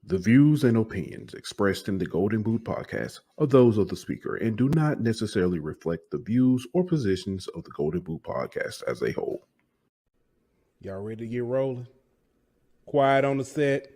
The views and opinions expressed in the Golden Boot podcast are those of the speaker and do not necessarily reflect the views or positions of the Golden Boot podcast as a whole. Y'all ready to get rolling? Quiet on the set.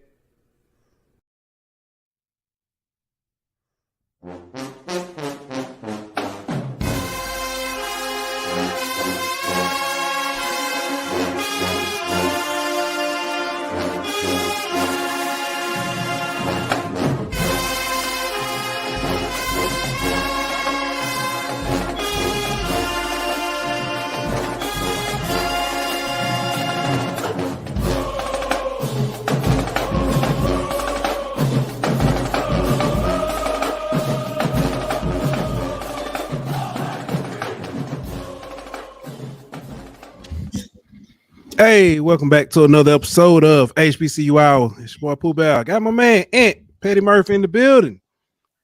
Hey, welcome back to another episode of HBCU Hour. It's your boy Pooh Bell. I got my man Ant Petty Murphy in the building.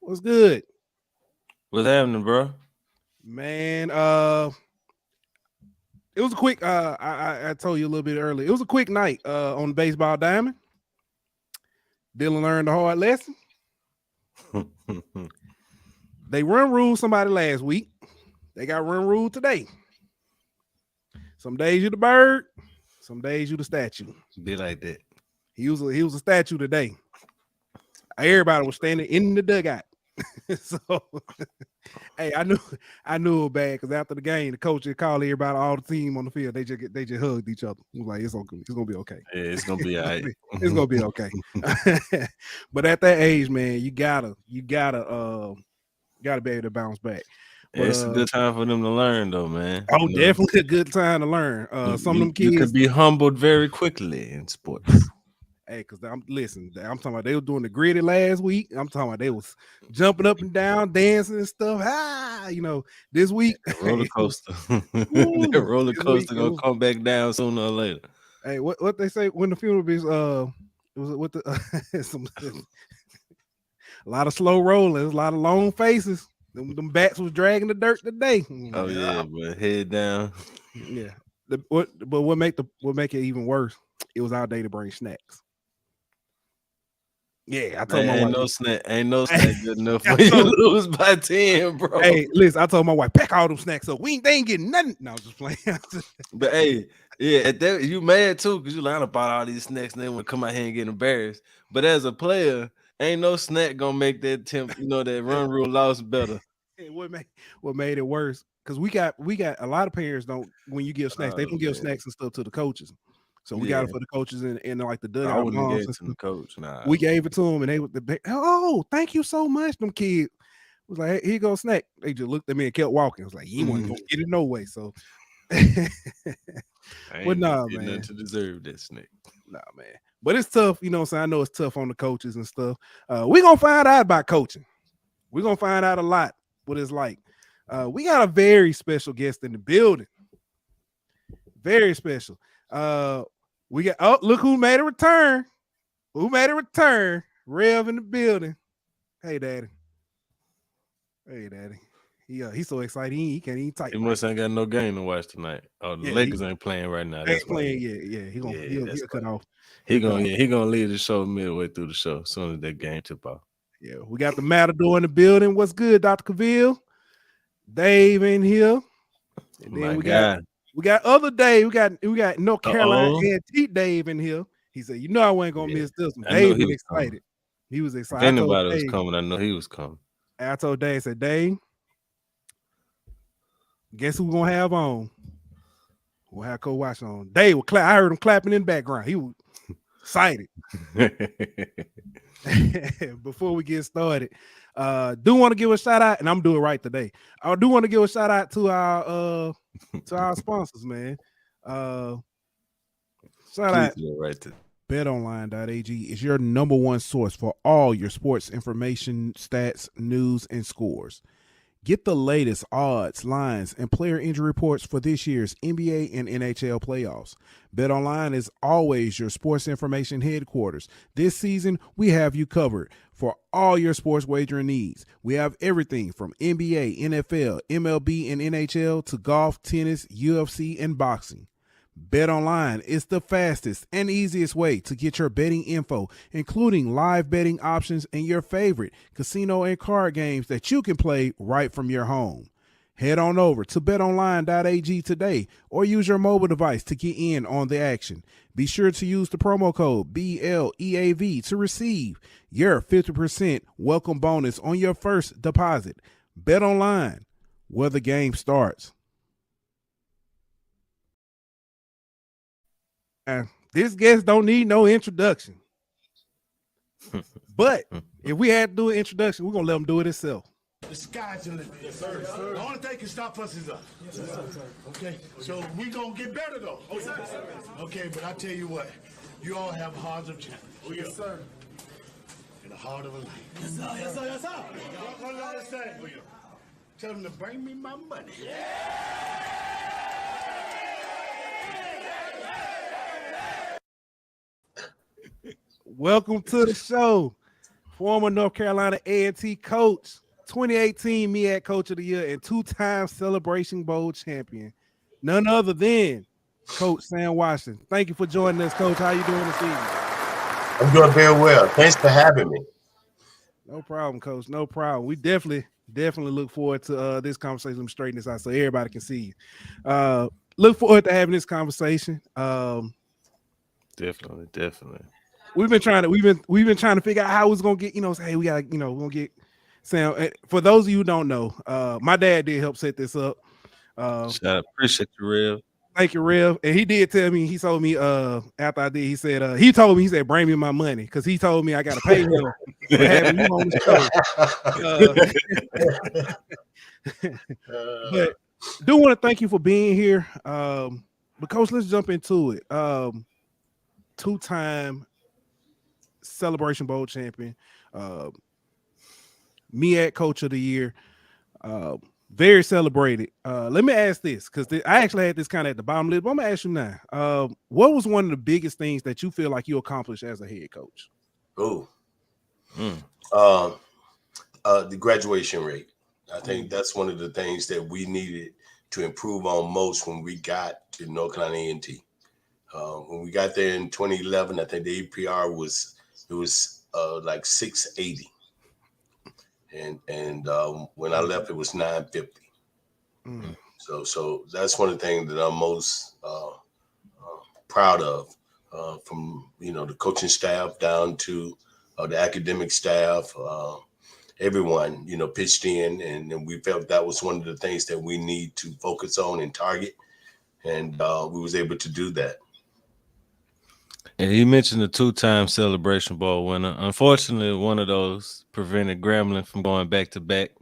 What's good? What's happening, bro? Man, it was a quick. I told you a little bit earlier. It was a quick night on the baseball diamond. Dylan learned a hard lesson. They run ruled somebody last week. They got run ruled today. Some days you the bird. Some days you the statue. Be like that. He was a statue today. Everybody was standing in the dugout. So, hey, I knew it was bad because after the game, the coach had called everybody, all the team on the field. They just hugged each other. He was like, it's gonna be okay. Yeah, it's gonna be all right. It's gonna be okay. But at that age, man, you gotta be able to bounce back. But, it's a good time for them to learn, though, man. Oh, definitely a good time to learn. Some of them kids, you can be humbled very quickly in sports. Hey, because I'm talking about they were doing the gritty last week. I'm talking about they was jumping up and down, dancing and stuff. This week Roller coaster. The roller coaster gonna come back down sooner or later. Hey, what they say when the funeral is it was with the a lot of slow rollers, a lot of long faces. Them bats was dragging the dirt today. Oh yeah, but head down. Yeah. What make it even worse? It was our day to bring snacks. Yeah, I told my wife. Ain't no snack good enough for you to lose by 10, bro. Hey, listen, I told my wife, pack all them snacks up. They ain't getting nothing. No, I was just playing. But hey, yeah, at that, you mad too because you learn about all these snacks and they want to come out here and get embarrassed. But as a player, ain't no snack gonna make that that run rule loss better. What made it worse? Because we got a lot of parents don't, when you give snacks, they don't give snacks and stuff to the coaches. So we got it for the coaches and like the dugout. I wouldn't give it to the coach. Nah, we gave it to them and thank you so much. Them kids was like, hey, here you go snack. They just looked at me and kept walking. I was like, you wasn't gonna get it no way. So but nah, man, to deserve that snack. Nah, man. But it's tough, you know what I'm saying? I know it's tough on the coaches and stuff. We're gonna find out about coaching. We're gonna find out a lot what it's like. We got a very special guest in the building. Very special. We got look who made a return. Rev in the building. Hey, Daddy. He's so excited he can't even type. He must ain't got no game to watch tonight. Oh, the Lakers ain't playing right now. That's playing. Yeah. He'll cut off. He gonna leave the show midway through the show as soon as that game tip off. Yeah, we got the Matador in the building. What's good, Dr. Cavill? Dave in here. And then we got other Dave. We got North Carolina head Dave in here. He said, I wasn't gonna miss this one. Dave was excited. Coming. He was excited. If anybody was coming, I know he was coming. I told Dave, I said, Dave, guess who we're gonna have on? We'll have Coach Watch on. Dave was I heard him clapping in the background. He was excited. Before we get started, do want to give a shout out, and I'm doing right today. I do want to give a shout out to our sponsors, man. Shout out right to BetOnline.ag is your number one source for all your sports information, stats, news, and scores. Get the latest odds, lines, and player injury reports for this year's NBA and NHL playoffs. BetOnline is always your sports information headquarters. This season, we have you covered for all your sports wagering needs. We have everything from NBA, NFL, MLB, and NHL to golf, tennis, UFC, and boxing. BetOnline is the fastest and easiest way to get your betting info, including live betting options and your favorite casino and card games that you can play right from your home. Head on over to betonline.ag today or use your mobile device to get in on the action. Be sure to use the promo code BLEAV to receive your 50% welcome bonus on your first deposit. BetOnline, where the game starts. This guest don't need no introduction. But if we had to do an introduction, we're going to let him do it himself. The sky's the limit. Yes, sir. The only thing can stop us is us. Yes, sir. Okay? So we going to get better, though. Oh, yes, sir. Okay, but I tell you what. You all have hearts of champions. Oh, yes, sir. And the heart of a lion. Yes, sir. Yes, sir. Yes, sir. One last thing. Oh, yeah. Tell them to bring me my money. Welcome to the show. Former North Carolina A&T coach, 2018 MEAC Coach of the Year, and two-time Celebration Bowl champion. None other than Coach Sam Washington. Thank you for joining us, Coach. How you doing this evening? I'm doing very well. Thanks for having me. No problem, Coach. No problem. We definitely look forward to this conversation. Let me straighten this out so everybody can see you. Look forward to having this conversation. Definitely. We've been trying to figure out how it's gonna get, hey, we got, we're gonna get Sam. For those of you who don't know, my dad did help set this up. I appreciate you, Rev. Thank you, Rev. And he did tell me, he told me after I did, he said, bring me my money, because he told me I gotta pay him for having you on the show. But do want to thank you for being here. But Coach, let's jump into it. Two-time Celebration Bowl champion, MEAC Coach of the Year, very celebrated. Let me ask this, because I actually had this kind of at the bottom list, but I'm gonna ask you now. What was one of the biggest things that you feel like you accomplished as a head coach? The graduation rate. I think that's one of the things that we needed to improve on most when we got to North Carolina A&T. When we got there in 2011, I think the APR was like 680, and when I left, it was 950. So that's one of the things that I'm most proud of, from the coaching staff down to the academic staff. Everyone pitched in, and we felt that was one of the things that we need to focus on and target, and we was able to do that. And you mentioned the two-time Celebration Bowl winner. Unfortunately, one of those prevented Grambling from going back-to-back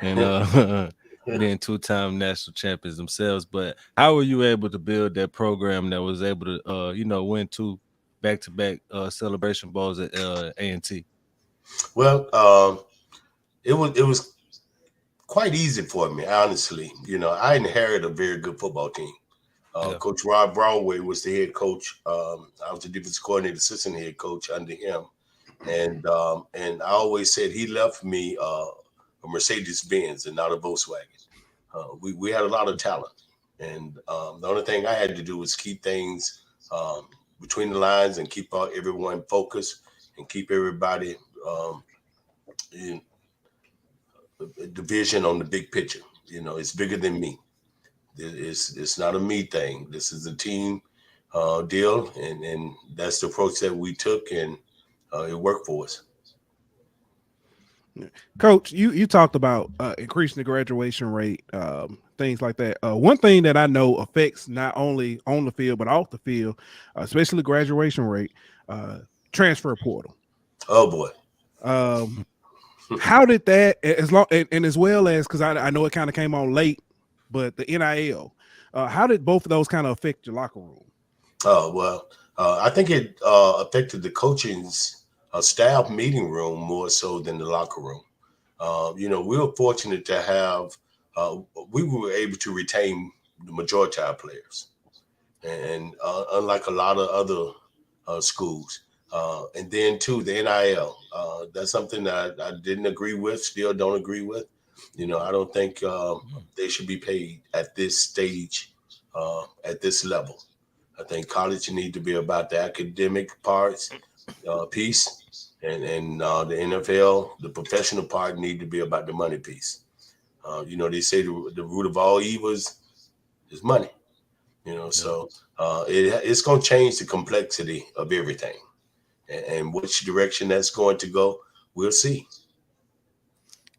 and being two-time national champions themselves. But how were you able to build that program that was able to, win two back-to-back Celebration Bowls at A&T? Well, it was quite easy for me, honestly. I inherited a very good football team. Coach Rob Broadway was the head coach. I was the defensive coordinator, assistant head coach under him. And I always said he left me a Mercedes-Benz and not a Volkswagen. We had a lot of talent. And the only thing I had to do was keep things between the lines and keep everyone focused and keep everybody in the vision on the big picture. It's bigger than me. It's not a me thing. This is a team deal, and that's the approach that we took, and it worked for us. Coach, you talked about increasing the graduation rate, things like that. One thing that I know affects not only on the field but off the field, especially the graduation rate, transfer portal. Oh boy. How did that, as well as, because I know it kind of came on late, but the NIL, how did both of those kind of affect your locker room? Oh, well, I think it affected the coaching's staff meeting room more so than the locker room. We were fortunate to have, we were able to retain the majority of our players. And unlike a lot of other schools. And then, too, the NIL, that's something that I didn't agree with, still don't agree with. I don't think they should be paid at this stage, at this level. I think college need to be about the academic parts piece, and the NFL, the professional part, need to be about the money piece. They say the root of all evils is money. So it's going to change the complexity of everything, and which direction that's going to go, we'll see.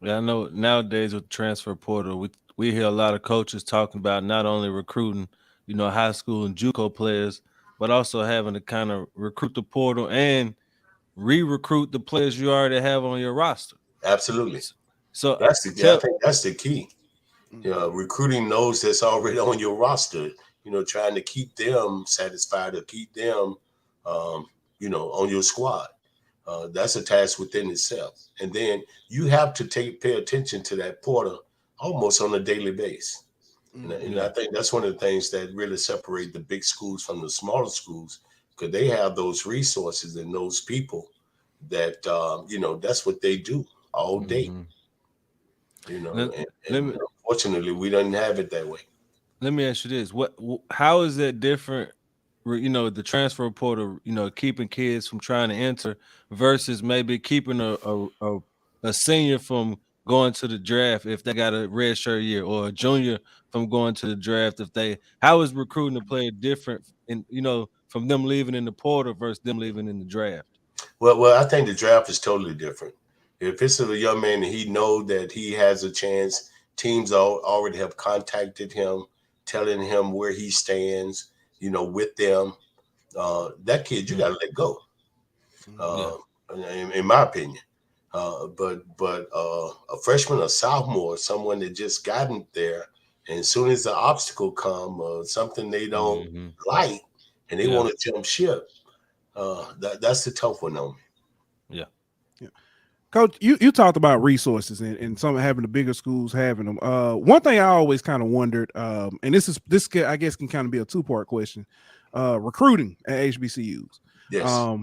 Yeah, I know nowadays with transfer portal, we hear a lot of coaches talking about not only recruiting, high school and JUCO players, but also having to kind of recruit the portal and re-recruit the players you already have on your roster. Absolutely. So I think that's the key. Recruiting those that's already on your roster, trying to keep them satisfied or keep them, on your squad. That's a task within itself. And then you have to pay attention to that portal almost on a daily basis. And I think that's one of the things that really separate the big schools from the smaller schools, because they have those resources and those people that, that's what they do all day. Unfortunately, we don't have it that way. Let me ask you this: how is that different? The transfer portal, keeping kids from trying to enter versus maybe keeping a senior from going to the draft if they got a red shirt year, or a junior from going to the draft how is recruiting a player different from them leaving in the portal versus them leaving in the draft? Well, I think the draft is totally different. If it's a young man and he know that he has a chance, teams already have contacted him, telling him where he stands, with them. That kid, you got to let go. In my opinion. But a freshman or sophomore, someone that just gotten there, and as soon as the obstacle come or something they don't like, and they want to jump ship, that's the tough one on me. Yeah. Coach, you talked about resources and some having the bigger schools having them. One thing I always kind of wondered, and this I guess can kind of be a 2-part question. Recruiting at HBCUs. Yes.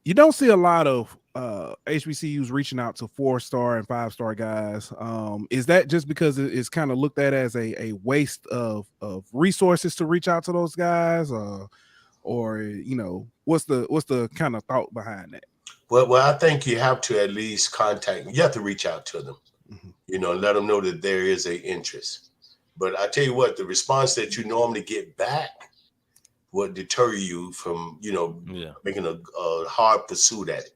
You don't see a lot of HBCUs reaching out to 4-star and 5-star guys. Is that just because it's kind of looked at as a waste of resources to reach out to those guys, or what's the kind of thought behind that? Well, I think you have to at least contact. You have to reach out to them, let them know that there is an interest. But I tell you what, the response that you normally get back would deter you from, making a hard pursuit at it.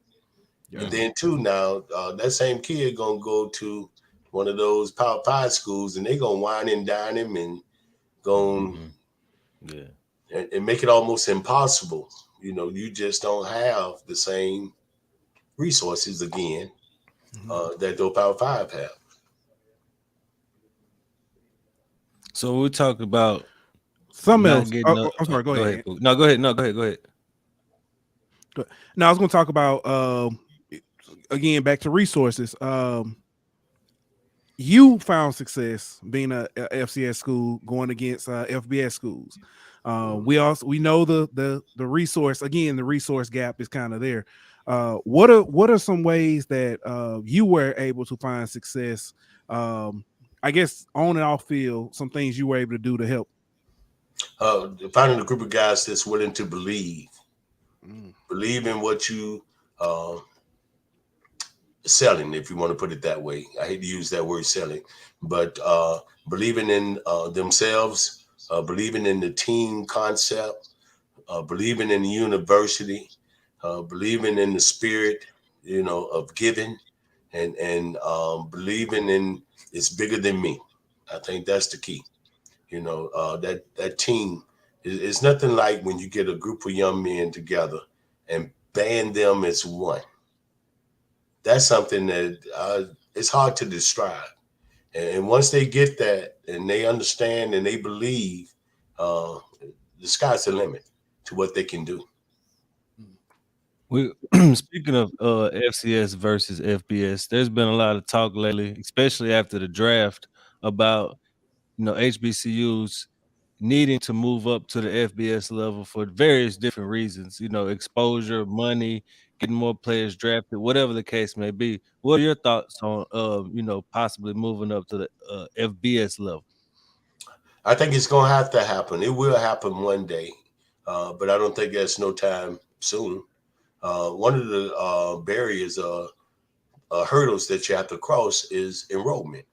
Yeah. And then too, now that same kid gonna go to one of those Power 5 schools, and they gonna wine and dine him and go and make it almost impossible. You just don't have the same resources again that those Power 5 have. So we're talking about something else. I'm sorry. Go ahead. No, go ahead. No, go ahead. Now I was going to talk about again back to resources. You found success being a FCS school going against FBS schools. We know the resource, again, the resource gap is kind of there. What are some ways that you were able to find success? I guess on and off field, some things you were able to do to help. Finding a group of guys that's willing to believe in what you selling, if you want to put it that way. I hate to use that word selling, but believing in themselves, believing in the team concept, believing in the university, believing in the spirit, of giving, and believing in it's bigger than me. I think that's the key. That team is nothing like when you get a group of young men together and band them as one. That's something that it's hard to describe. And once they get that and they understand and they believe, the sky's the limit to what they can do. Speaking of FCS versus FBS, there's been a lot of talk lately, especially after the draft, about HBCUs needing to move up to the FBS level for various different reasons. Exposure, money, getting more players drafted, whatever the case may be. What are your thoughts on possibly moving up to the FBS level? I think it's going to have to happen. It will happen one day. but I don't think that's no time soon. One of the barriers, hurdles that you have to cross is enrollment.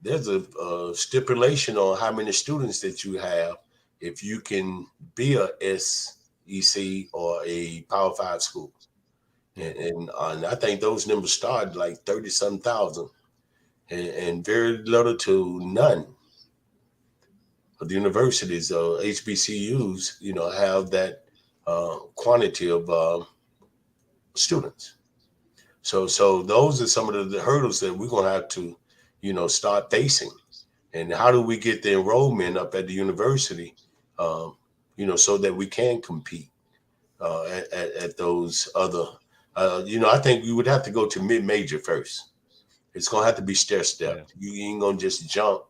There's a stipulation on how many students that you have if you can be a SEC or a Power 5 school. And I think those numbers start like 30-some thousand, and very little to none of the universities, HBCUs, have that quantity of students. So those are some of the hurdles that we're going to have to, start facing. And how do we get the enrollment up at the university, so that we can compete at those other, I think we would have to go to mid-major first. It's going to have to be stair-stepped. Yeah. You ain't going to just jump,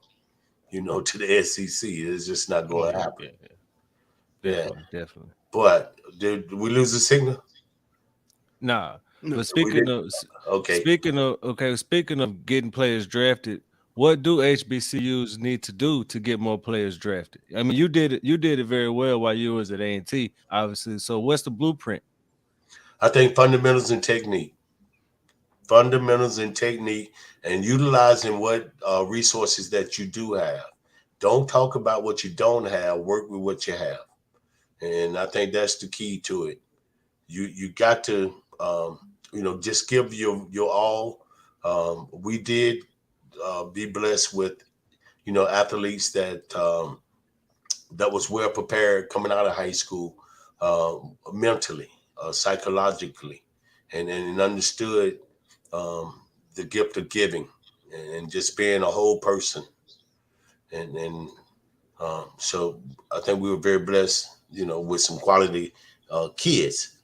to the SEC. It's just not going to happen. Definitely. But did we lose the signal? Nah. But speaking of getting players drafted, what do HBCUs need to do to get more players drafted? I mean, you did it very well while you was at A&T, obviously. So what's the blueprint? I think fundamentals and technique, and utilizing what resources that you do have. Don't talk about what you don't have. Work with what you have, and I think that's the key to it. You got to just give your all. We did be blessed with athletes that was well prepared coming out of high school, mentally, psychologically, and understood the gift of giving and just being a whole person. And so I think we were very blessed, with some quality kids.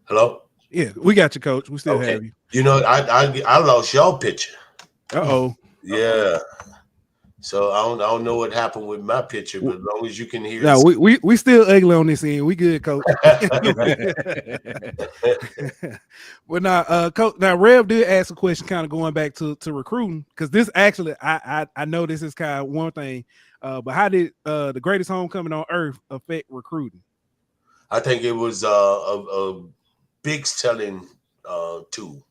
Hello? Yeah, we got you, Coach. We still have you. I lost y'all picture. Uh-oh. Yeah. So I don't know what happened with my picture, but as long as you can hear. No, we still ugly on this end. We good, Coach. Well, now, Coach. Now, Rev did ask a question, kind of going back to recruiting, because this actually, I know this is kind of one thing, but how did the greatest homecoming on earth affect recruiting? I think it was a big selling tool.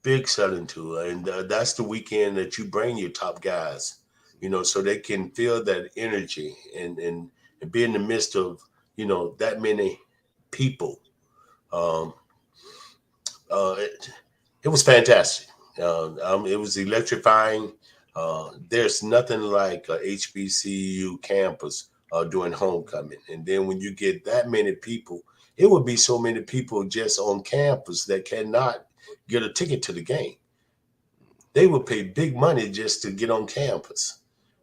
Big selling tool, and that's the weekend that you bring your top guys. So they can feel that energy and be in the midst of, that many people. It was fantastic. It was electrifying. There's nothing like a HBCU campus during homecoming. And then when you get that many people, it would be so many people just on campus that cannot get a ticket to the game. They would pay big money just to get on campus.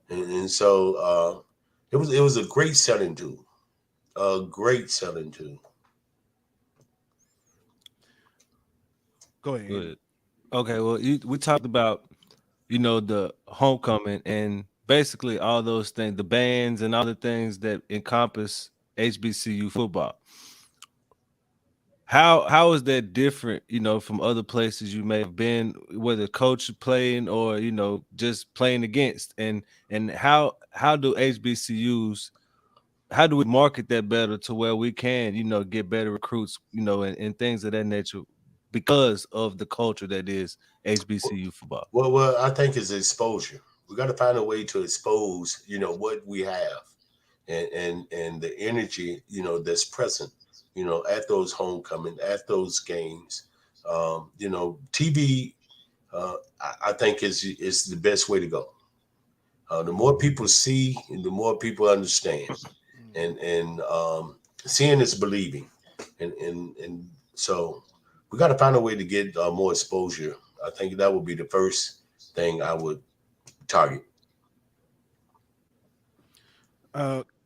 And so it was a great selling tool, Go ahead. Good. Okay, well, we talked about, the homecoming and basically all those things, the bands and all the things that encompass HBCU football. How is that different, from other places you may have been, whether coach playing or, just playing against? And how do HBCUs, how do we market that better to where we can, get better recruits, and things of that nature because of the culture that is HBCU football? Well, I think it's exposure. We got to find a way to expose, what we have and the energy, that's present, at those homecoming, at those games. TV, I think is the best way to go. The more people see, and the more people understand, and seeing is believing, and so we got to find a way to get more exposure. I think that would be the first thing I would target.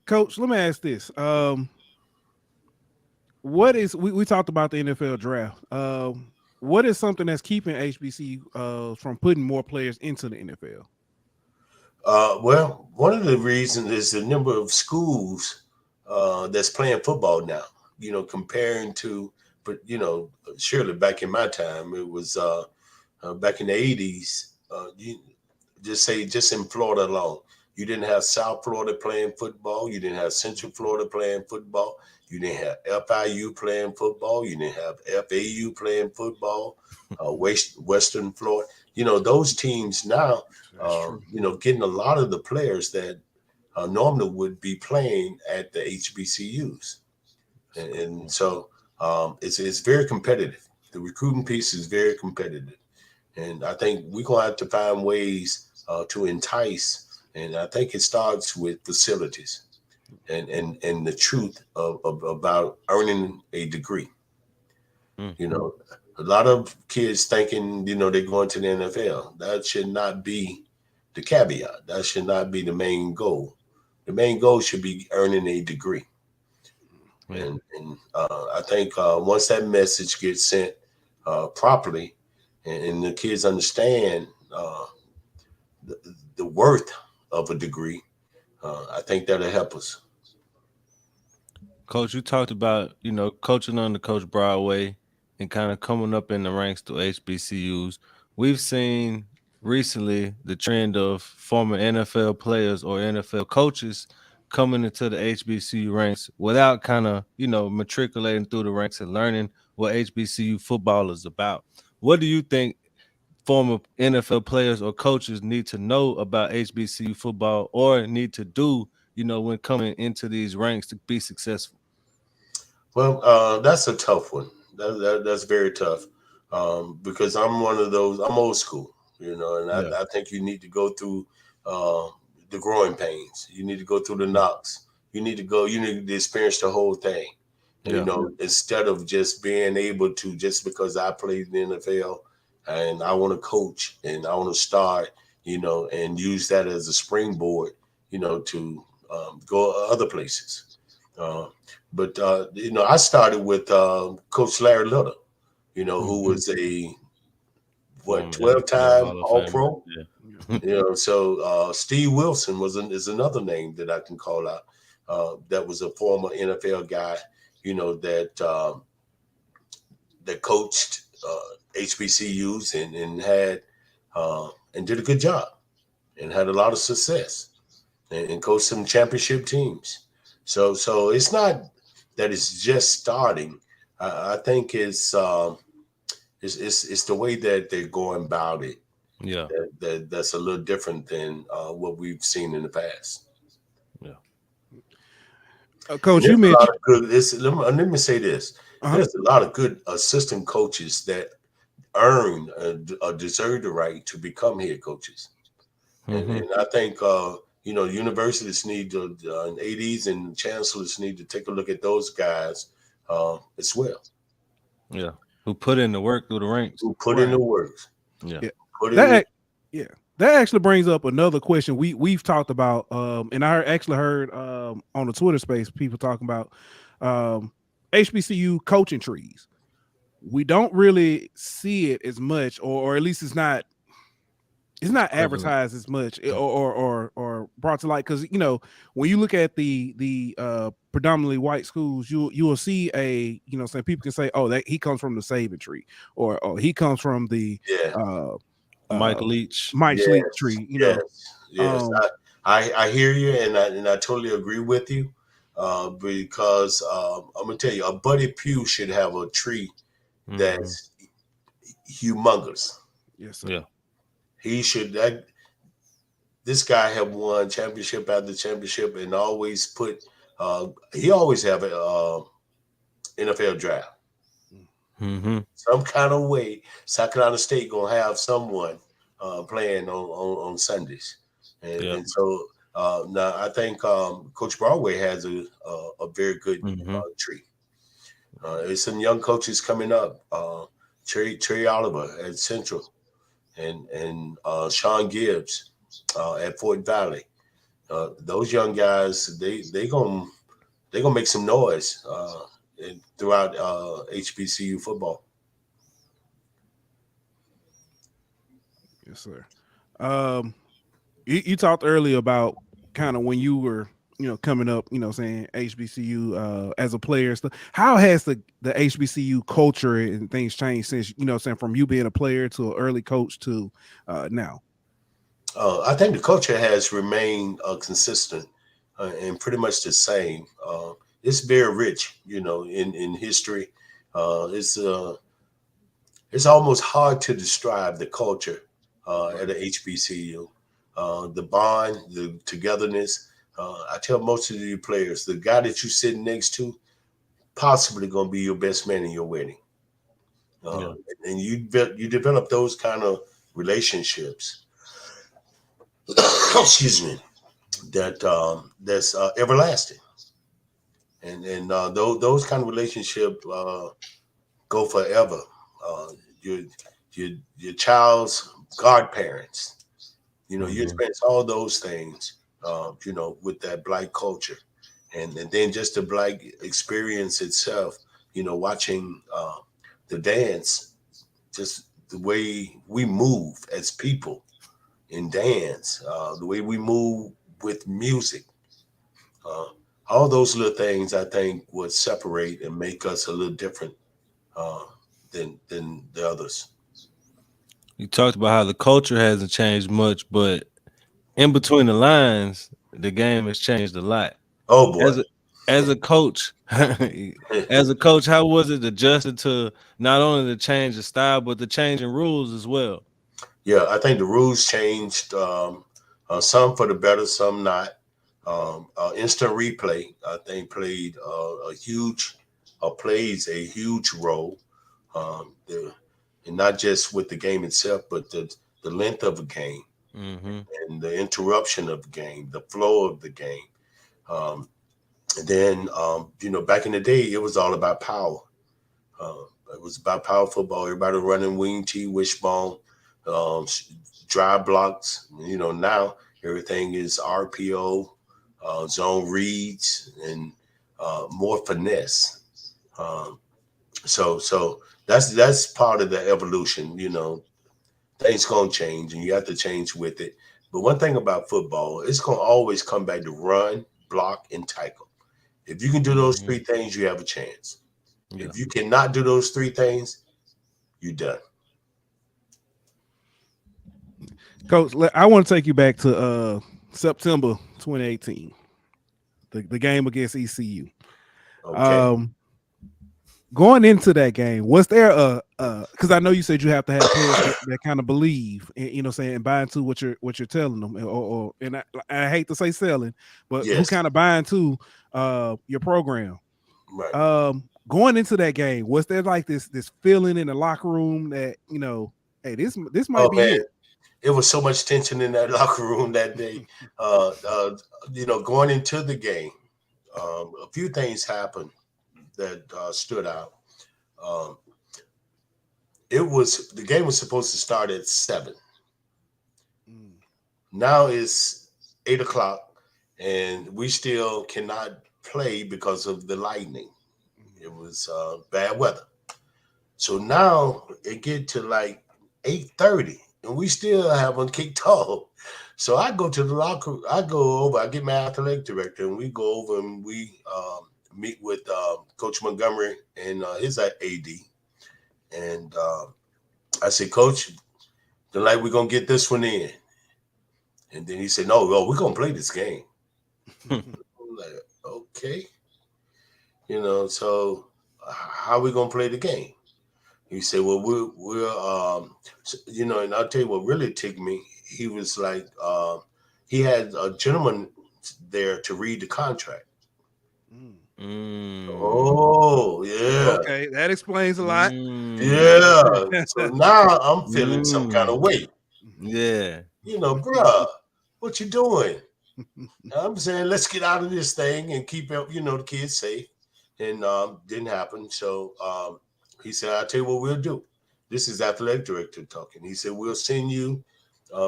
Coach, let me ask this. What is we talked about the NFL draft? What is something that's keeping HBCU from putting more players into the NFL? Well, one of the reasons is the number of schools that's playing football now. Comparing to, but surely back in my time, it was back in the 80s. Just in Florida alone, You didn't have South Florida playing football. You didn't have Central Florida playing football. You didn't have FIU playing football. You didn't have FAU playing football. Western Florida. Those teams now, getting a lot of the players that normally would be playing at the HBCUs. And so it's very competitive. The recruiting piece is very competitive. And I think we're going to have to find ways to entice. And I think it starts with facilities and the truth about earning a degree. A lot of kids thinking, they're going to the NFL. That should not be the caveat. That should not be the main goal. The main goal should be earning a degree. Yeah. And I think once that message gets sent properly and the kids understand the worth of a degree, I think that'll help us. Coach, you talked about, coaching under Coach Broadway and kind of coming up in the ranks to HBCUs. We've seen recently the trend of former NFL players or NFL coaches coming into the HBCU ranks without kind of, matriculating through the ranks and learning what HBCU football is about. What do you think former NFL players or coaches need to know about HBCU football or need to do, when coming into these ranks to be successful? Well, that's a tough one. That's very tough because I'm one of those. I'm old school, and I think you need to go through the growing pains. You need to go through the knocks. You need to experience the whole thing. Instead of just being able to, just because I played in the NFL and I want to coach and I want to start, and use that as a springboard, to go other places. But I started with Coach Larry Little, who was a 12-time All-Pro. Yeah. So Steve Wilson is another name that I can call out. That was a former NFL guy, that coached HBCUs and had and did a good job and had a lot of success and coached some championship teams. So it's not that it's just starting. I think it's the way that they're going about it. Yeah, that's a little different than what we've seen in the past. Yeah, Coach, you mentioned let me say this: there's a lot of good assistant coaches that earn or deserve the right to become head coaches, and I think universities need to, and ADs and chancellors need to take a look at those guys as well. Yeah, who put in the work through the ranks? Who put in the work? Yeah. That actually brings up another question we've talked about, and I actually heard on the Twitter space people talking about HBCU coaching trees. We don't really see it as much, or at least it's not advertised as much or brought to light, because when you look at the predominantly white schools, you will see some people can say, oh, that he comes from the Saban tree, or he comes from the Mike Leach tree. Yes. I hear you, and I totally agree with you, because I'm gonna tell you, a Buddy Pugh should have a tree that's humongous. Yes, sir. Yeah. He should. This guy have won championship after championship, and always put. He always have a NFL draft. Some kind of way, South Carolina State gonna have someone playing on Sundays, and so now I think Coach Broadway has a very good tree. There's some young coaches coming up. Trey Oliver at Central. And Sean Gibbs at Fort Valley. Those young guys, they gonna make some noise throughout HBCU football. Yes, sir. You talked earlier about kind of when you were coming up, saying HBCU as a player. How has the HBCU culture and things changed since, saying from you being a player to an early coach to now? I think the culture has remained consistent and pretty much the same. It's very rich, in history. It's almost hard to describe the culture at a HBCU. The bond, the togetherness. I tell most of the players, the guy that you're sitting next to, possibly going to be your best man in your wedding. Yeah. And you develop those kind of relationships. Excuse me. That's everlasting, and those kind of relationships go forever. Your your child's godparents, you experience all those things, with that Black culture, and then just the Black experience itself. Watching the dance, just the way we move as people in dance, the way we move with music. Uh, all those little things I think would separate and make us a little different uh, than the others. You talked about how the culture hasn't changed much, but in between the lines, the game has changed a lot. Oh boy. As a coach, as a coach, how was it adjusted to not only the change of style, but the change in rules as well? Yeah, I think the rules changed, some for the better, some not. Instant replay, I think, plays a huge role. And not just with the game itself, but the length of a game Mm-hmm. and the interruption of the game, the flow of the game. Um, and then, back in the day, it was all about power. Uh, it was about power football. Everybody running wing T, wishbone, um, drive blocks. Now everything is RPO, zone reads, and more finesse. Um, so that's part of the evolution. Things gonna change, and you have to change with it. But one thing about football, it's gonna always come back to run, block, and tackle. If you can do those Mm-hmm. three things, you have a chance. Yeah. If you cannot do those three things, you're done. Coach, I want to take you back to September 2018, the game against ECU. Okay. Going into that game, was there because I know you said you have to have players that kind of believe and saying and buy into what you're telling them, or and I hate to say selling, but who Yes. kind of buy into your program. Right. Going into that game, was there like this feeling in the locker room that hey, this might Oh be man, it? it was so much tension in that locker room that day. Going into the game, a few things happened that stood out. Um, the game was supposed to start at 7. Mm. Now it's 8 o'clock, and we still cannot play because of the lightning. It was bad weather. So now it get to like 8:30, and we still haven't kicked off. So I go to the locker. I go over. I get my athletic director, and we go over and we meet with Coach Montgomery and his AD. And I said, Coach, the like we're gonna get this one in. And then he said, No, we're gonna play this game. I'm like, okay, so how are we gonna play the game? He said, Well, and I'll tell you what really ticked me. He was like, he had a gentleman there to read the contract. Mm. Oh, yeah. Okay, that explains a lot. Mm. Yeah. So now I'm feeling some kind of weight. Yeah. Bruh, what you doing? I'm saying, let's get out of this thing and keep the kids safe. And didn't happen. So he said, I'll tell you what we'll do. This is athletic director talking. He said, we'll send you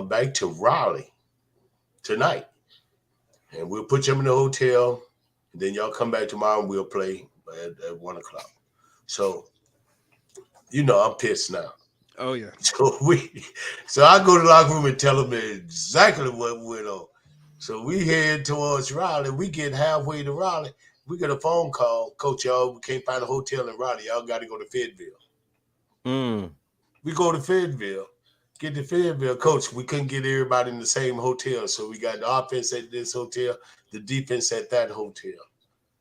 back to Raleigh tonight. And we'll put you in the hotel. And then y'all come back tomorrow and we'll play at 1 o'clock. So, I'm pissed now. Oh yeah. So I go to the locker room and tell them exactly what went on. So we head towards Raleigh. We get halfway to Raleigh. We get a phone call. Coach, y'all, we can't find a hotel in Raleigh. Y'all got to go to Fayetteville. Mm. We go to Fayetteville. get to Fayetteville, coach, we couldn't get everybody in the same hotel. So we got the offense at this hotel, the defense at that hotel.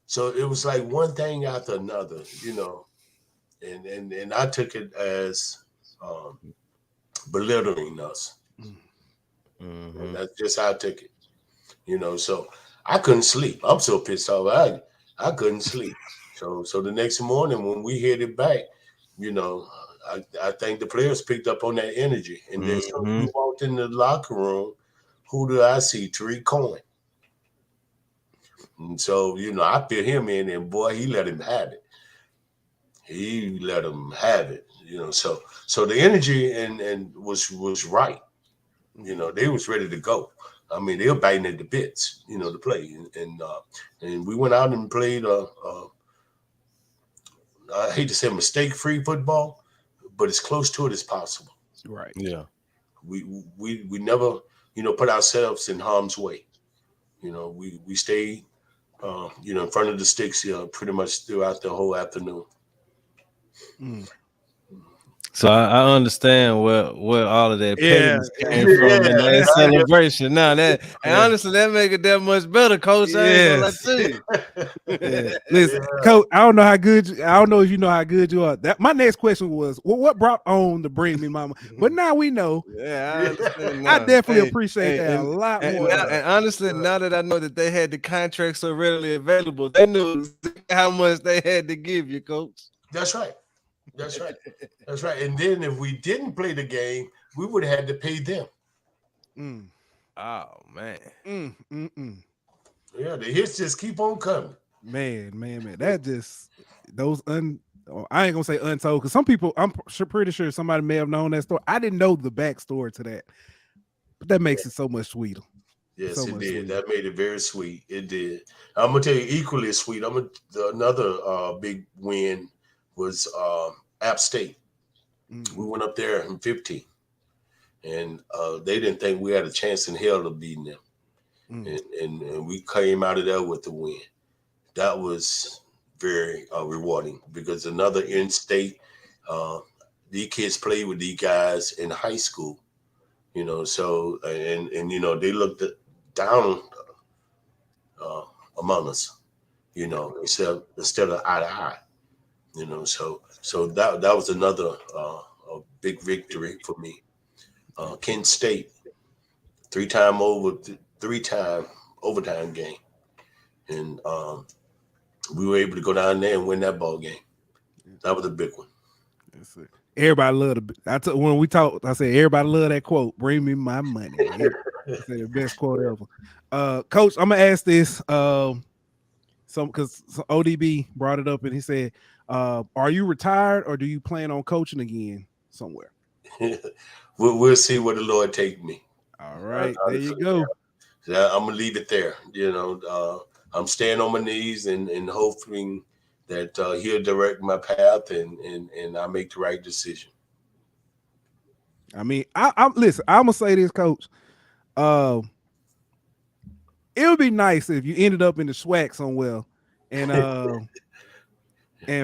So it was like one thing after another, and I took it as belittling us. Mm-hmm. And that's just how I took it. So I couldn't sleep. I'm so pissed off. I couldn't sleep. So the next morning when we headed back, I think the players picked up on that energy. And then so we walked in the locker room, who do I see? Tariq Cohen. And so, I put him in, and boy, he let him have it. So the energy and was right. They was ready to go. I mean, they were biting at the bits, to play. And we went out and played I hate to say mistake-free football, but as close to it as possible. Right. Yeah. We never, put ourselves in harm's way. We stayed, in front of the sticks, pretty much throughout the whole afternoon. So I understand where all of that pettiness came from in that celebration. Now and honestly, that make it that much better, Coach. I ain't gonna lie to you. Listen, Coach, I don't know if you know how good you are. My next question was, what brought on the Bring Me Mama? But now we know. Yeah, I understand. I definitely appreciate that a lot more. And honestly, now that I know that they had the contract so readily available, they knew how much they had to give you, Coach. That's right. That's right. And then if we didn't play the game, we would have had to pay them. Oh man. Yeah, the hits just keep on coming. Man. That just I ain't gonna say untold, because some people, I'm pretty sure somebody may have known that story. I didn't know the backstory to that, but that makes it so much sweeter. Yes, so it did. Sweeter. That made it very sweet. It did. I'm gonna tell you, equally as sweet. Another big win was App State. We went up there in 15, and they didn't think we had a chance in hell of beating them, and we came out of there with the win. That was very rewarding, because another in-state, these kids played with these guys in high school, so and they looked down among us, instead of eye to eye. So that was another a big victory for me. Kent State, three-time overtime game, and we were able to go down there and win that ball game. That was a big one. That's it. Everybody loved when we talked. I said everybody loved that quote. Bring me my money. That's the best quote ever. Coach, I'm gonna ask this. Because ODB brought it up, and he said, are you retired, or do you plan on coaching again somewhere? We'll see where the Lord take me. All right, there you go. I'm gonna leave it there. I'm staying on my knees and hoping that He'll direct my path and I make the right decision. I mean, I'm listen. I'm gonna say this, Coach. It would be nice if you ended up in the SWAC somewhere, and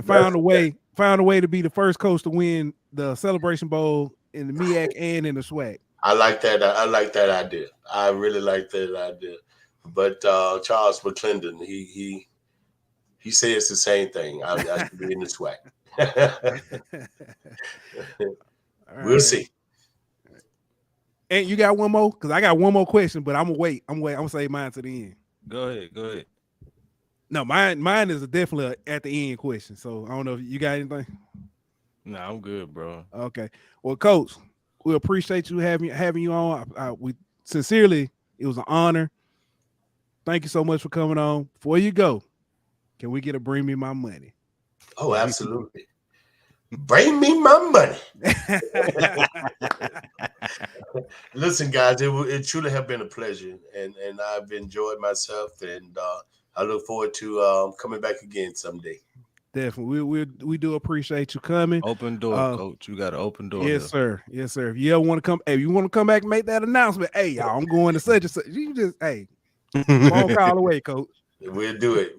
found a way to be the first coach to win the Celebration Bowl in the MEAC and in the SWAC. I like that. I like that idea. I really like that idea. But Charles McClendon, he says the same thing. I should be in the SWAC. We'll see. And you got one more? Because I got one more question, but I'm gonna wait. I'm gonna save mine to the end. Go ahead. No, mine is definitely at the end question. So I don't know if you got anything. No, I'm good, bro. Okay. Well, Coach, we appreciate you having you on. We sincerely, it was an honor. Thank you so much for coming on. Before you go, can we get a Bring Me My Money? Oh, absolutely. Bring me my money. Listen, guys, it truly has been a pleasure, and I've enjoyed myself, and I look forward to coming back again someday. Definitely, we do appreciate you coming. Open door, Coach. You got an open door. Yes, sir. Yes, sir. If you ever want to come, you want to come back and make that announcement. Hey, y'all, I'm going to such and such. You just phone call away, Coach. We'll do it.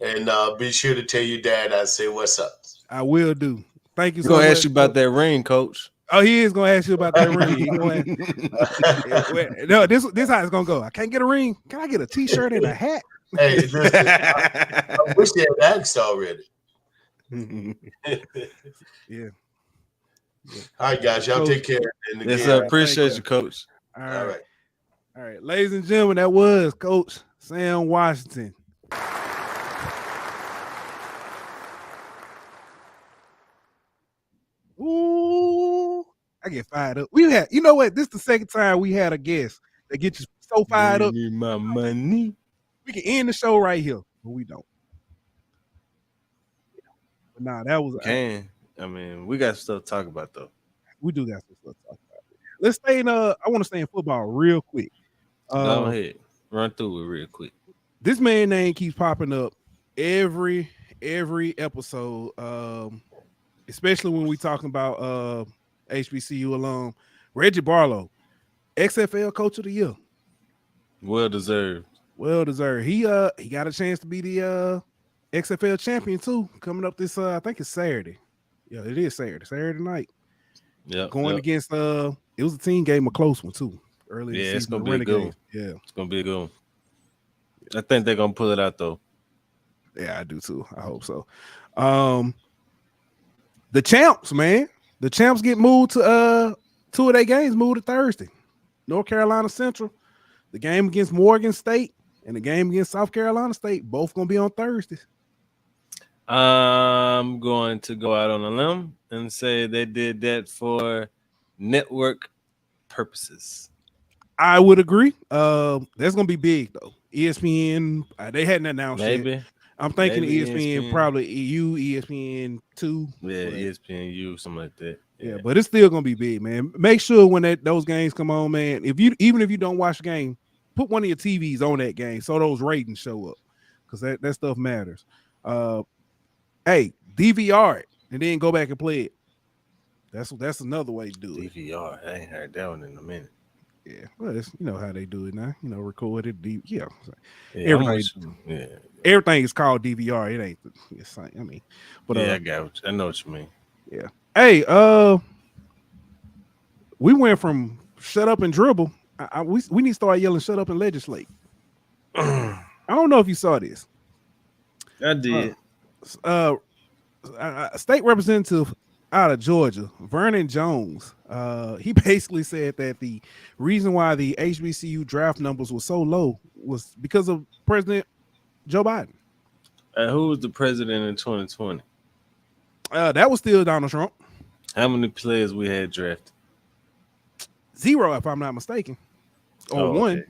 And be sure to tell your dad I say what's up. I will do. Thank you so much. much. Ask you about that ring, Coach. Oh, he is gonna ask you about that ring. He gonna ask, no, this how it's gonna go. I can't get a ring. Can I get a T-shirt and a hat? Hey, listen, I wish they had asked already. Yeah. All right, guys, y'all Coach, take care. And Yes, again, I appreciate you, Coach. All all right. right. All right, ladies and gentlemen, that was Coach Sam Washington. Ooh, I get fired up. We had, you know what? This is the second time we had a guest that gets you so fired up. Give me my money. We can end the show right here, but we don't. But nah, that was I mean, we got stuff to talk about though. we do got some stuff to talk about. Let's stay in I want to stay in football real quick. Go ahead. Run through it real quick. This man name keeps popping up every episode, especially when we talking about HBCU alum Reggie Barlow, XFL Coach of the Year. Well deserved. Well deserved. He got a chance to be the XFL champion too, coming up this I think it's Saturday. Yeah, it is Saturday night. Yeah, Going against it was a team game, a close one too. Early yeah, in the it's season, gonna be a good one. Yeah, It's gonna be a good one. I think they're gonna pull it out though. Yeah, I do too. I hope so. The champs, man. The champs get moved to 2 of their games moved to Thursday. North Carolina Central, the game against Morgan State, and the game against South Carolina State, both gonna be on Thursdays. I'm going to go out on a limb and say they did that for network purposes. I would agree. That's gonna be big though. ESPN, they hadn't announced Maybe. yet. I'm thinking Maybe ESPN, probably EU, ESPN 2. Yeah, ESPNU, something like that. Yeah, but it's still gonna be big, man. Make sure when those games come on, man. Even if you don't watch the game, put one of your TVs on that game so those ratings show up, because that stuff matters. Hey, DVR it and then go back and play it. That's another way to do it. DVR, I ain't heard that one in a minute. Yeah, well, it's, you know how they do it now. You know, record it. Everything is called DVR. It ain't the same. I mean, but I got. I know what you mean. Yeah. Hey, we went from shut up and dribble. We need to start yelling "shut up and legislate." I don't know if you saw this. I did. State representative out of Georgia, Vernon Jones, he basically said that the reason why the HBCU draft numbers were so low was because of President Joe Biden. Who was the president in 2020? That was still Donald Trump. How many players we had drafted? 0, if I'm not mistaken. Or 1. Okay.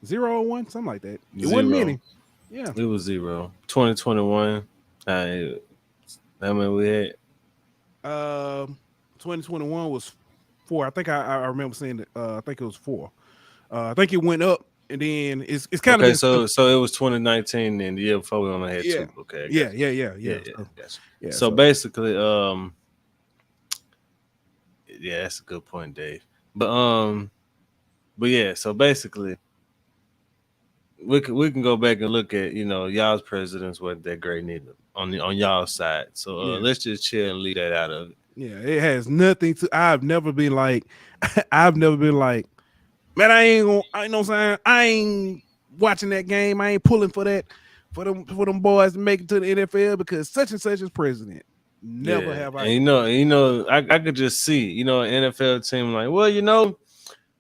0 or 1, something like that. It 0. wasn't many. Yeah. It was 0. 2021. How many we had? 2021 was 4. I think I remember saying that. I think it was 4. I think it went up, and then it's kind of so it was 2019, and the year before we only had 2. Okay. Yeah. So basically, yeah, that's a good point, Dave. But yeah. So basically, we can go back and look at y'all's presidents wasn't that great neither on y'all's side. So let's just chill and leave that out of it. Yeah, it has nothing to. I've never been like, man, I know what I'm saying, I ain't watching that game. I ain't pulling for that for them boys to make it to the NFL because such and such is president. Never have I. And I could just see, an NFL team like, well,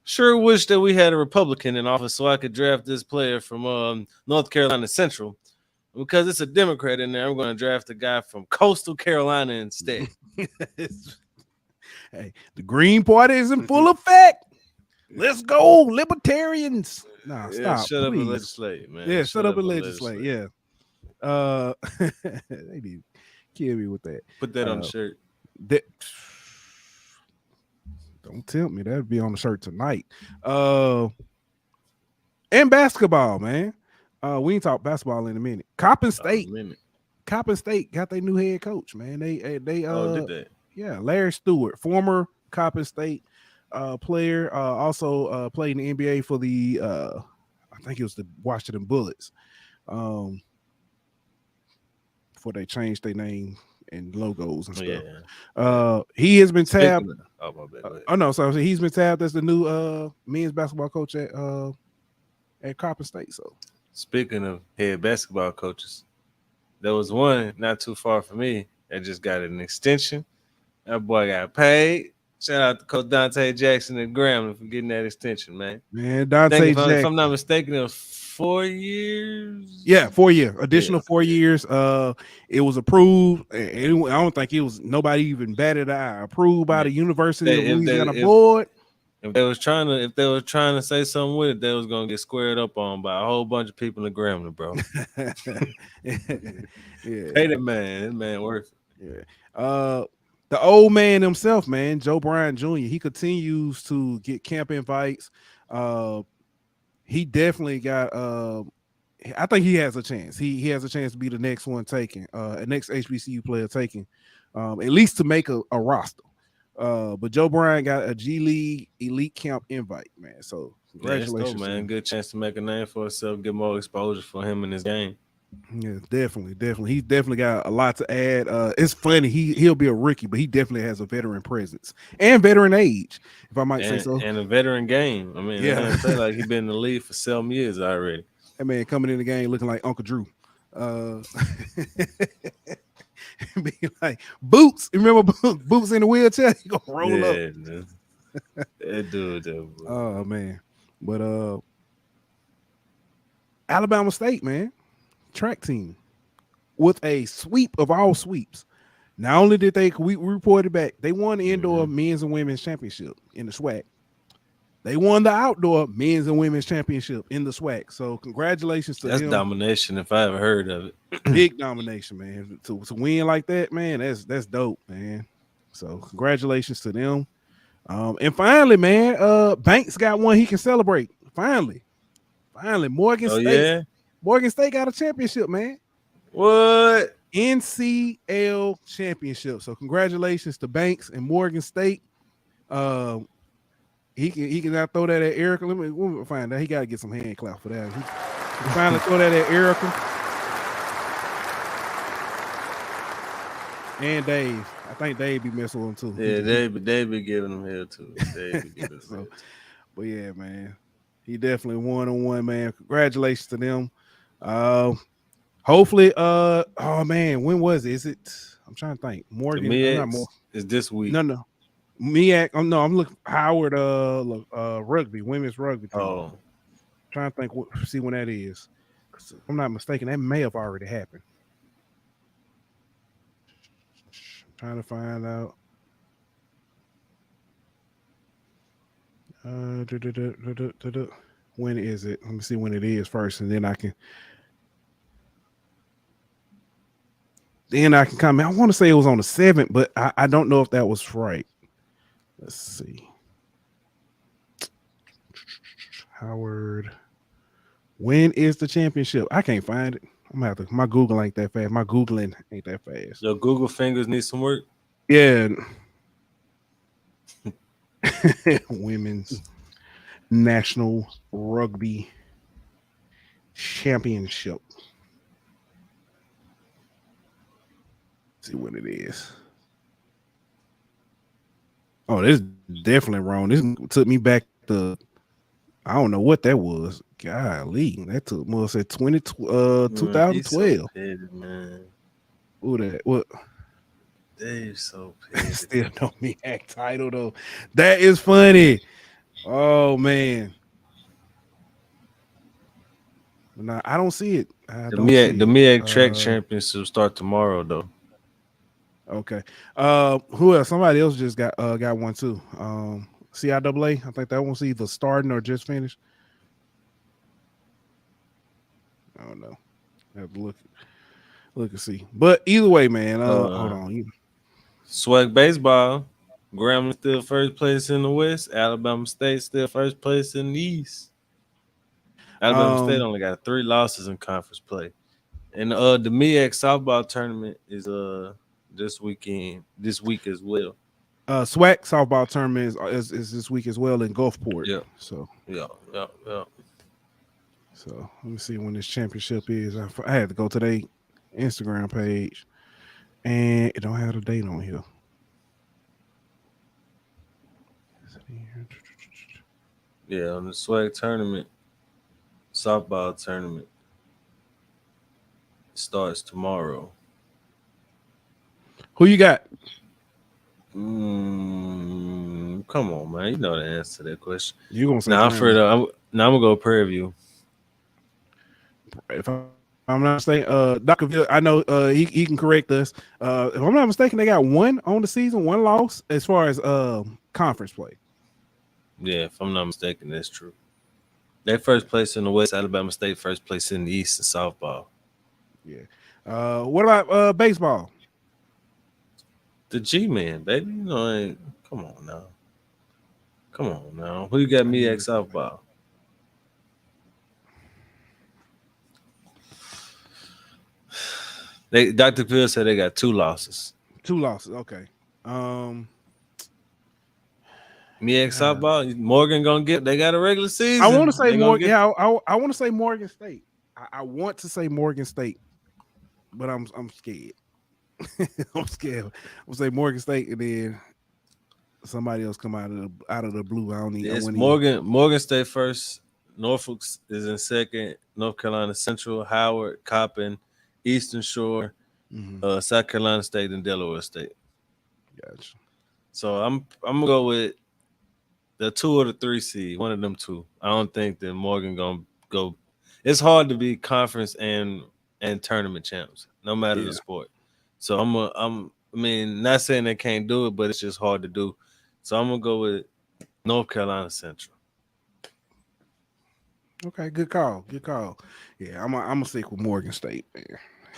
sure wish that we had a Republican in office so I could draft this player from North Carolina Central. Because it's a Democrat in there, I'm going to draft a guy from Coastal Carolina instead. Hey, the Green Party is in full effect. Let's go, libertarians. Nah, stop. Shut up and legislate, man. Yeah, shut up and legislate. Yeah. They need to kill me with that. Put that on the shirt. Don't tempt me. That'd be on the shirt tonight. And basketball, man. We ain't talk basketball in a minute. Coppin State got their new head coach, man. They did that. Yeah, Larry Stewart, former Coppin State player, also played in the NBA for the I think it was the Washington Bullets. Before they changed their name and logos and stuff. Yeah. He has been tabbed. Oh, my bad. Go ahead. Oh no, so he's been tabbed as the new men's basketball coach at Coppin State. So Speaking of head basketball coaches, there was one not too far from me that just got an extension. That boy got paid. Shout out to Coach Dante Jackson and Grambling for getting that extension, man. man, I think Dante if Jackson. I'm not mistaken, it was 4 years. Yeah, 4 years, additional Yeah. 4 years. It was approved. I don't think it was nobody even batted an eye. Approved by the University of Louisiana board. If they was trying to say something with it, they was gonna get squared up on by a whole bunch of people in Grambling, bro. Yeah, Pay that man. That man worth it. Yeah. The old man himself, man, Joe Bryant Jr. He continues to get camp invites. He definitely got. I think he has a chance. He has a chance to be the next one taken, next HBCU player taken, at least to make a roster. But Joe Bryant got a G League elite camp invite, man. So congratulations, man. Good chance to make a name for himself, get more exposure for him in his game. Yeah, definitely. He's definitely got a lot to add. It's funny. He'll be a rookie, but he definitely has a veteran presence and veteran age, if I might say so. And a veteran game. I mean, yeah, say like he's been in the league for 7 years already. That man coming in the game looking like Uncle Drew. Be like Boots. Remember Boots in the wheelchair? He gonna roll up. That dude. Oh man, but Alabama State, man. Track team with a sweep of all sweeps. Not only did we reported back, they won the indoor men's and women's championship in the SWAC. They won the outdoor men's and women's championship in the SWAC. So congratulations to them. That's domination if I ever heard of it. Big domination, man. To win like that, man, that's dope, man. So congratulations to them. And finally, man, Banks got one he can celebrate. Finally, Morgan State. Yeah? Morgan State got a championship, man. What? NCL championship. So congratulations to Banks and Morgan State. He can now throw that at Erica. Let me find out. He got to get some hand clap for that. He can finally throw that at Erica and Dave. I think Dave be messing with him too. Yeah, they be giving him hell too. But yeah, man, he definitely 1-on-1, man. Congratulations to them. Hopefully, oh man, when was it? Is it? I'm trying to think. Morgan, is this week? No. MEAC. I'm looking Howard. Rugby, women's rugby team. Oh, Trying to think. See when that is. If I'm not mistaken, that may have already happened. Trying to find out. When is it? Let me see when it is first, and then I can comment. I want to say it was on the 7th, but I don't know if that was right. Let's see. Howard. When is the championship? I can't find it. I'm gonna have to. My Google ain't that fast. My Googling ain't that fast. Your Google fingers need some work. Yeah. Women's National Rugby Championship. Let's see what it is. Oh, this is definitely wrong. This took me back to, I don't know what that was. Golly, that took more said 2012. So petty, man. Who that? What? Dave's so petty. Still no MEAC title though. That is funny. Oh man. No, I don't see it. The MEAC track championship start tomorrow though. Okay. Who else? Somebody else just got one too. CIAA. I think that one's either starting or just finished. I don't know. I have to look and see. But either way, man. Hold on. SWAC baseball. Grambling still first place in the West. Alabama State still first place in the East. Alabama State only got 3 losses in conference play. And the MEAC softball tournament is this week as well. SWAC softball tournament is this week as well in Gulfport. Yeah. So yeah. So let me see when this championship is. I had to go to their Instagram page, and it don't have the date on here. Yeah, on the swag tournament, softball tournament starts tomorrow. Who you got? Come on, man. You know the answer to that question. You gonna say Now, Grambling. I'm gonna go Prairie View. If I'm not mistaken, Dr. Ville, I know he can correct us. If I'm not mistaken, they got one on the season, one loss as far as conference play. Yeah, if I'm not mistaken, that's true. They first place in the West, Alabama State first place in the East in softball. Yeah. What about baseball? The G-Man, baby. You know, come on now. Come on now. Who you got MEAC softball? Dr. Phil said they got 2 losses. 2 losses. Okay. MEAC softball, Morgan gonna get. They got a regular season. I want to say Morgan. Get... Yeah, I want to say Morgan State. I want to say Morgan State, but I'm scared. I'm scared. I'm gonna say Morgan State, and then somebody else come out of the blue. I don't need. It's Morgan State first. Norfolk is in second. North Carolina Central, Howard, Coppin, Eastern Shore, South Carolina State, and Delaware State. Gotcha. So I'm gonna go with the 2 or the 3 seed, one of them 2. I don't think that Morgan gonna go. It's hard to be conference and tournament champs, no matter the sport. So I mean, not saying they can't do it, but it's just hard to do. So I'm gonna go with North Carolina Central. Okay, good call. Good call. Yeah, I'm gonna stick with Morgan State. Man.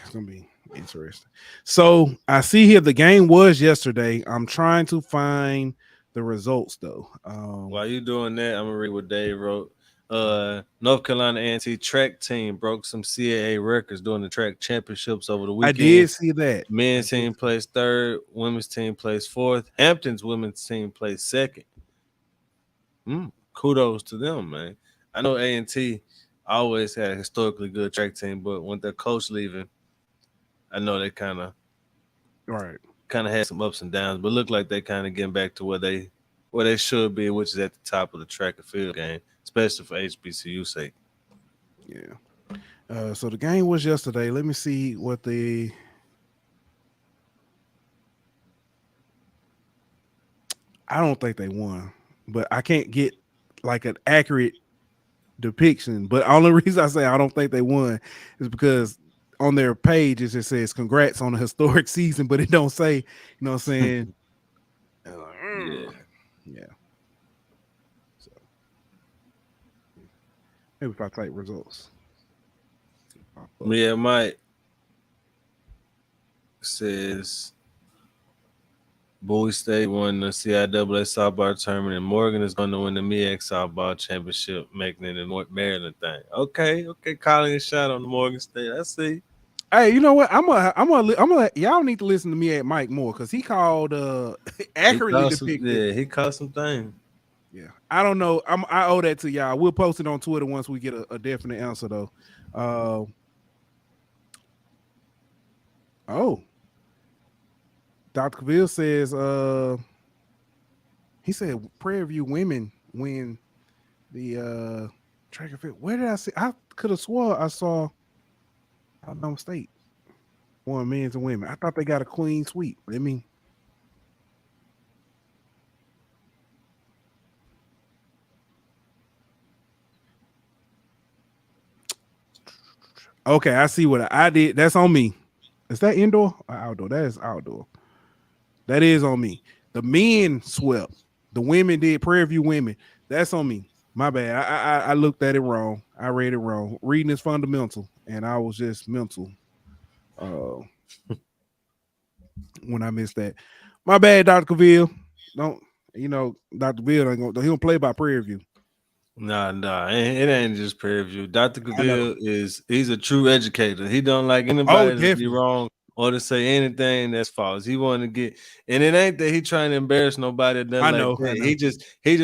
It's gonna be interesting. So I see here the game was yesterday. I'm trying to find the results though. While you doing that, I'm gonna read what Dave wrote. North Carolina A&T track team broke some CAA records during the track championships over the weekend. I did see that. Men's team placed 3rd, women's team placed 4th. Hampton's women's team placed 2nd. Kudos to them, man. I know A&T always had a historically good track team, but with their coach leaving, I know they kind of had some ups and downs, but look like they kind of getting back to where they should be, which is at the top of the track and field game, especially for HBCU sake. Yeah. So the game was yesterday. Let me see what I don't think they won, but I can't get like an accurate depiction. But the only reason I say I don't think they won is because on their page it just says congrats on a historic season, but it don't say, you know what I'm saying? Yeah. So maybe if I type results. Yeah, Mike says Bowie State won the CIAA softball tournament, and Morgan is going to win the MEAC softball championship, making it a North Maryland thing. Okay, calling a shot on the Morgan State. I see. Hey, you know what? I'm gonna y'all need to listen to me at Mike more because he called accurately depicted. He caught some things. Yeah, I don't know. I owe that to y'all. We'll post it on Twitter once we get a definite answer though. Dr. Cavill says he said Prairie View women win the track and field. Where did I see? I could have swore I saw Alabama State won men's and women. I thought they got a clean sweep. Let me. Okay, I see what I did. That's on me. Is that indoor or outdoor? That is outdoor. That is on me. The men swept. The women did. Prairie View women. That's on me. My bad. I looked at it wrong. I read it wrong. Reading is fundamental, and I was just mental. When I missed that, my bad, Dr. Cavill. Don't Dr. Cavill he don't play by Prairie View. Nah, it ain't just Prairie View. Dr. Cavill he's a true educator. He don't like anybody to be wrong or to say anything that's false. He want to get, and it ain't that he trying to embarrass nobody. I know. He just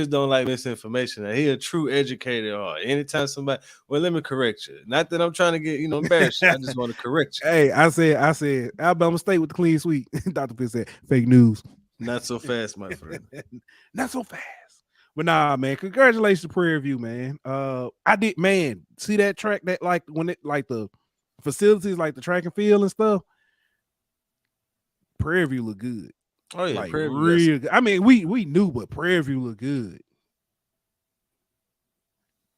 don't like misinformation. He a true educator. Or anytime somebody, well, let me correct you. Not that I'm trying to get embarrassed. I just want to correct you. Hey, I said Alabama State with the clean sweep. Dr. Pitt said fake news. Not so fast, my friend. Not so fast. But nah, man, congratulations to Prairie View, man. I did, man, see that track that like when it like the facilities, like the track and field and stuff. Prairie View look good. Oh yeah, like Prairie View, real good. I mean, we knew, but Prairie View look good.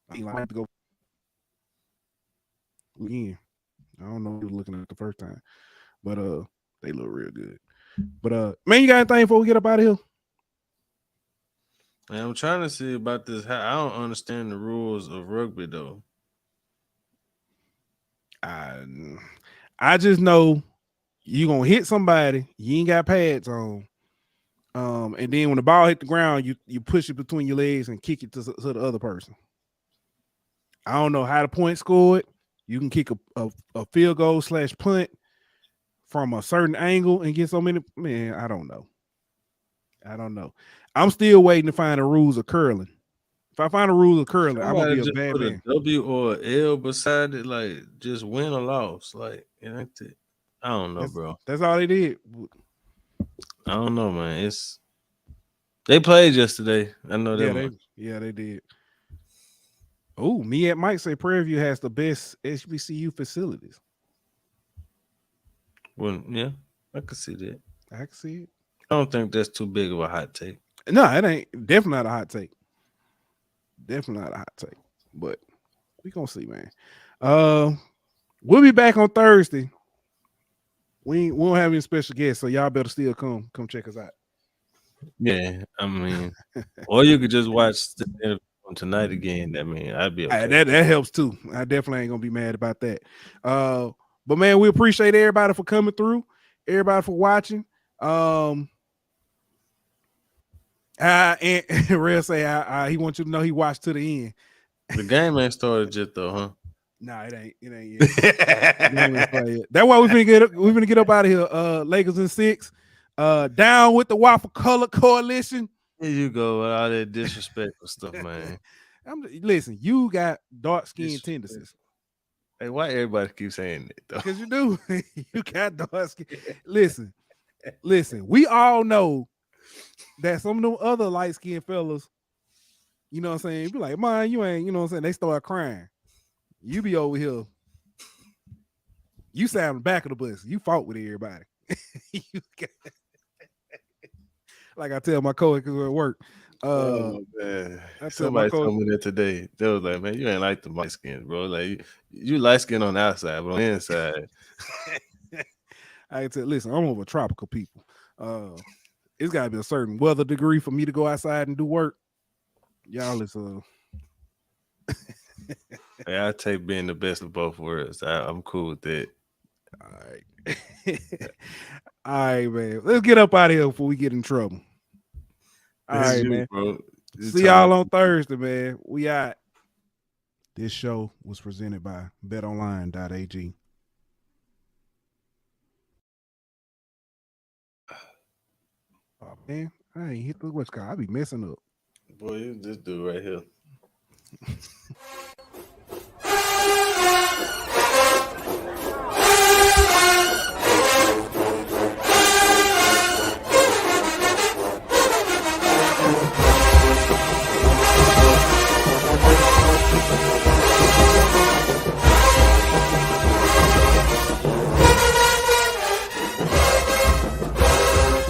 I like to go again. I don't know what you were looking at the first time, but they look real good. But man, you got anything before we get up out of here? Man, I'm trying to see about this. I don't understand the rules of rugby though. I just know you gonna hit somebody. You ain't got pads on. And then when the ball hit the ground, you push it between your legs and kick it to the other person. I don't know how the point scored. You can kick a field goal / punt from a certain angle and get so many. Man, I don't know. I'm still waiting to find the rules of curling. If I find the rules of curling, I'm gonna be a bad man. A W or a L beside it, like just win or loss. Like it ain't it. I don't know, bro. That's all they did. I don't know, man. They played yesterday. I know that. Yeah, they did. Oh, MEAC might say Prairie View has the best HBCU facilities. Well, yeah, I can see that. I can see it. I don't think that's too big of a hot take. No, it ain't. Definitely not a hot take. Definitely not a hot take. But we gonna see, man. We'll be back on Thursday. We won't have any special guests, so y'all better still come check us out. Yeah, I mean, or you could just watch the interview tonight again. I mean, I'd be okay. That helps too. I definitely ain't gonna be mad about that. But man, we appreciate everybody for coming through, everybody for watching. And Real say he wants you to know he watched to the end. The game ain't started yet though, huh? Nah, it ain't yet. That's why we're gonna get up out of here. Lakers in 6. Down with the Waffle Color Coalition. Here you go with all that disrespectful stuff, man. Listen, you got dark skin tendencies. Hey, why everybody keep saying that though? Because you do. You got dark skin. Listen. We all know that some of them other light skinned fellas, you know what I'm saying, be like, man, you ain't, you know what I'm saying, they start crying. You be over here. You sat on the back of the bus. You fought with everybody. Like I tell my coworkers at work. Oh man, somebody told me that today. They was like, man, you ain't like the light skin, bro. Like you light skin on the outside, but on the inside. I can tell, listen, I'm over tropical people. It's gotta be a certain weather degree for me to go outside and do work. Y'all is Hey, I take being the best of both worlds. I'm cool with that. All right. All right, man. Let's get up out of here before we get in trouble. All right, man. Bro. See y'all on Thursday, man. We out. This show was presented by betonline.ag. Oh, man. I ain't hit the what's called. I be messing up. Boy, you this dude right here.